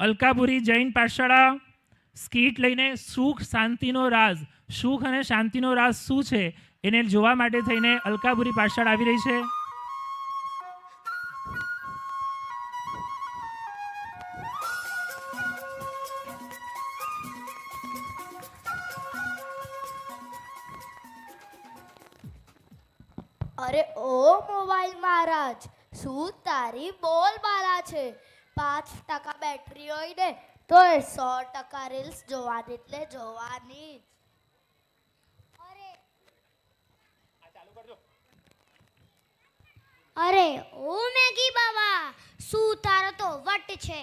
અલકાપુરી જૈન પાઠશાળા સ્કીટ લઈને સુખ શાંતિનો રાજ, સુખ અને શાંતિનો રાજ શું છે એને જોવા માટે થઈને અલકાપુરી પાઠશાળા આવી રહી છે. અરે ઓ મોબાઈલ મહારાજ, શું તારી બોલબાલા છે? 5% બેટરી હોય ને તો 100% રીલ્સ જોવાની એટલે જોવાની જ. અરે ઓ મેગી બાબા, શું તારો તો વટ છે?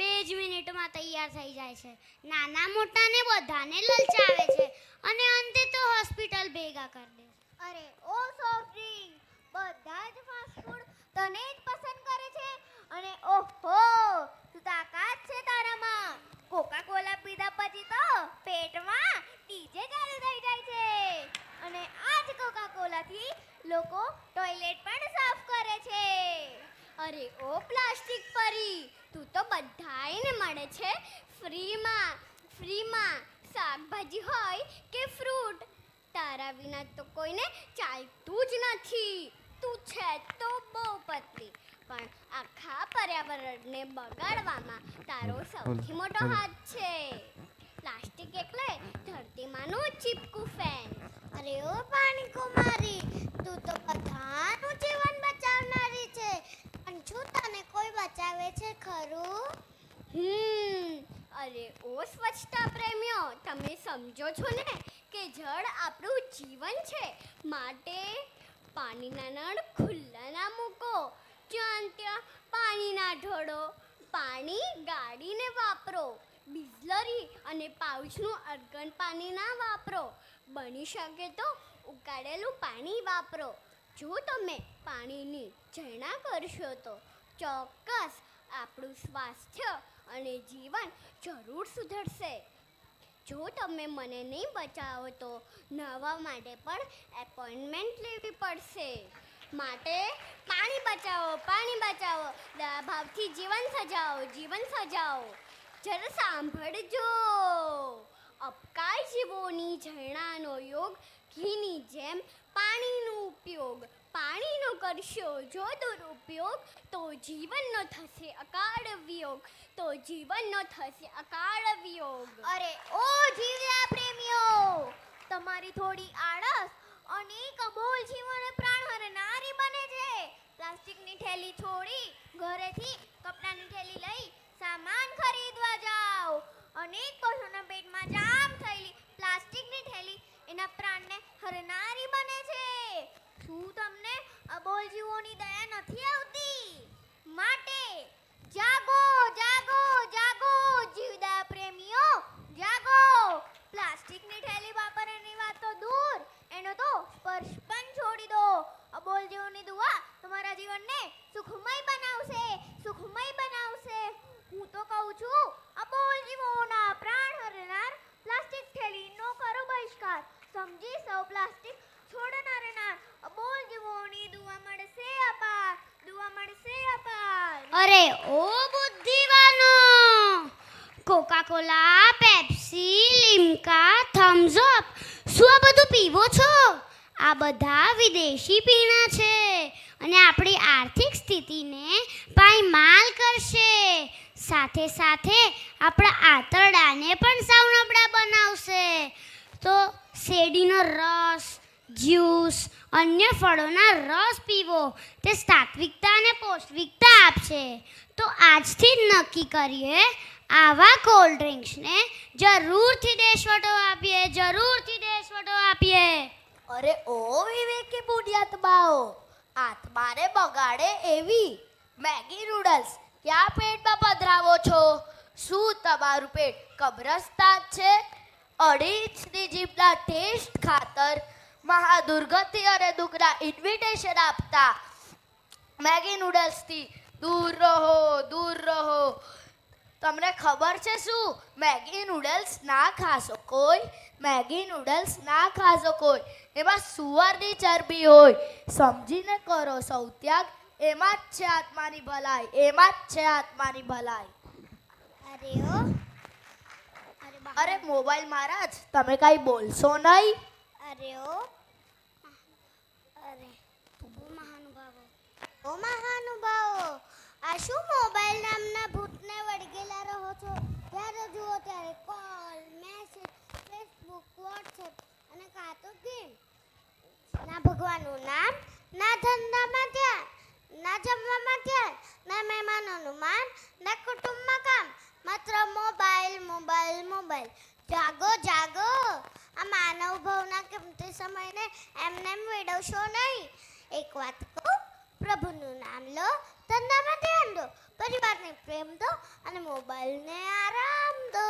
2 જ મિનિટમાં તૈયાર થઈ જાય છે, નાના મોટાને બધાને લલચાવે છે અને અંતે તો હોસ્પિટલ ભેગા કરી દે. અરે ઓ સોફ્ટ ડ્રિંક, બધા જ ફાસ્ટ ફૂડ તને જ પસંદ કરે છે અને ઓહો, તું તાકાત છે તારામાં. કોકા કોલા પીધા પછી તો પેટમાં ડીજે ચાલુ થઈ જાય છે અને આ જ કોકા કોલાથી લોકો ટોયલેટ પણ સાફ કરે છે. અરે ઓ પ્લાસ્ટિક પરી, તું તો બધાયને મળે છે ફ્રીમાં. શાકભાજી હોય કે ફ્રૂટ, તારા વિના તો કોઈને ચાલતું જ નથી. તું છે તો બહુ પતલી, પણ આખા પર્યાવરણને બગાડવામાં તારો સૌથી મોટો હાથ છે. પ્લાસ્ટિક એટલે ધરતીમાંનું ચીપકું ફેન. અરે ઓ પાણી કુમારી, તું તો બધાનું જીવન બચાવનારી છે, પણ શું તને કોઈ બચાવે છે ખરું? અરે ઓ સ્વચ્છતા પ્રેમીઓ, તમે સમજો છો ને કે જળ આપણું જીવન છે, માટે પાણીના નળ ખુલ્લા ના મૂકો, જ્યાં ત્યાં પાણી ના ઢોળો. પાણી ગાળીને વાપરો, બિસ્લરી અને પાઉચનું અર્ગન પાણી ના વાપરો. બની શકે તો ઉકાળેલું પાણી વાપરો. જો તમે પાણીની ઝરણા કરશો તો ચોક્કસ આપણું સ્વાસ્થ્ય અને જીવન જરૂર સુધરશે. જો તમે મને નહીં બચાવો તો નહાવા માટે પણ એપોઇન્ટમેન્ટ લેવી પડશે. માટે પાણી બચાવો, દયા ભાવથી જીવન સજાવો. જરા સાંભળજો. અપકાય જીવોની ઝરણાનો યોગ, ઘીની જેમ પાણીનો ઉપયોગ. પાણીનો કરશો જો દુરુપયોગ, તો જીવનનો થશે અકાળ વિયોગ. અરે ઓ જીવદયા પ્રેમીઓ, તમારી થોડી આળસ અનેક અબોલ જીવોને પ્રાણ હરનારી બને છે. પ્લાસ્ટિકની થેલી છોડી ઘરેથી કપડાની થેલી લઈ સામાન ખરીદવા જાઓ. અનેક પશુના પેટમાં જામ થયેલી પ્લાસ્ટિકની થેલી એના પ્રાણને હરનારી બને છે. શું તમને અબોલ જીવોની દયા નથી આવતી? માટે જાગો જીવદયા પ્રેમીઓ, જાગો. પ્લાસ્ટિકની થેલી વાપરવાની વાત તો દૂર, એનો તો સ્પર્શ પણ છોડી દો. અબોલ જીવોની દુઆ તમારા જીવનને સુખમય બનાવશે. હું તો કહું છું, અબોલ જીવોના પ્રાણ હરનાર પ્લાસ્ટિક થેલીનો કરો બહિષ્કાર. સમજી સૌ પ્લાસ્ટિક છોડનાર. અબોલ જીવોની દુઆ મળશે અપાર. અરે ઓ બુદ્ધિવાનો, Coca Cola, Pepsi, Limca, Thums Up, શું આ બધું પીવો છો? આ બધા વિદેશી પીણા છે અને આપણી આર્થિક સ્થિતિને પાયમાલ કરશે. સાથે સાથે આપણા આંતરડાને પણ સાવ નબળા બનાવશે. તો શેરડીનો રસ, જ્યુસ, અન્ય ફળોના રસ પીવો, તે સાત્વિકતા અને પૌષ્ટિકતા આપશે. તો આજથી જ નક્કી કરીએ, આવા કોલ્ડ ડ્રિંક્સને જરૂરથી દેશવટો આપીએ. અરે ઓ વિવેકી પુણ્યાત્માઓ, આત્માને બગાડે એવી મેગી નૂડલ્સ ક્યાં પેટમાં પધરાવો છો? શું તમારું પેટ કબ્રસ્તાન છે? 2.5 ઇંચની જીભના ટેસ્ટ ખાતર મહાદુર્ગતિ અને દુઃખના ઇન્વિટેશન આપતા મેગી નૂડલ્સથી દૂર રહો. તમને ખબર છે શું? મેગી નૂડલ્સ ના ખાશો કોઈ, એમાં સુવરની ચરબી હોય. સમજીને કરો સૌ ત્યાગ, એમાં જ છે આત્માની ભલાઈ. અરે ઓ અરે બા અરે મોબાઈલ મહારાજ તમે કાંઈ બોલશો નહીં? અરે ઓ અરે ઓ મહાનુભાવો આ શું મોબાઈલ નામના ભૂતને વળગેલા રહો છો? ત્યારે જુઓ ત્યારે કોલ મેસેજ ફેસબુક વોટ્સએપ અને કાં તો ગેમ. ના ભગવાનનું નામ, ના ધંધામાં ધ્યાન, ના જમવામાં ધ્યાન, ના મહેમાનોનું માન, ના કુટુંબમાં કામ, માત્ર મોબાઈલ મોબાઈલ મોબાઈલ. જાગો જાગો, આ માનવ ભવના કિંમતી સમયને એમને વેડવશો નહીં. એક વાત કહું, પ્રભુનું નામ લો, ધંધામાં ધ્યાન દો, પરિવારને પ્રેમ દો અને મોબાઈલને આરામ દો.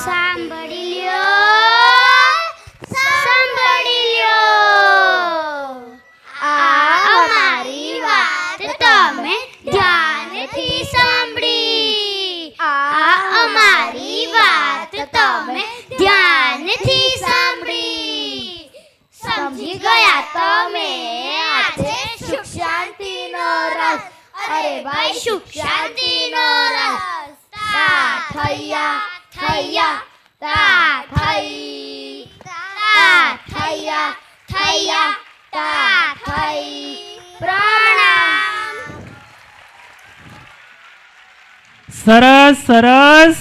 સાંભળી લ્યો, આ અમારી વાત તમે ધ્યાનથી સાંભળી. આ અમારી વાત તમે ધ્યાનથી સાંભળી. સમજી ગયા તમે આજે સુખ શાંતિનો રસ? અરે ભાઈ સુખ શાંતિનો રસ. તા થૈયા થૈયા તા થઈ, તા થૈયા થૈયા તા થઈ. પ્રણામ. સરસ સરસ.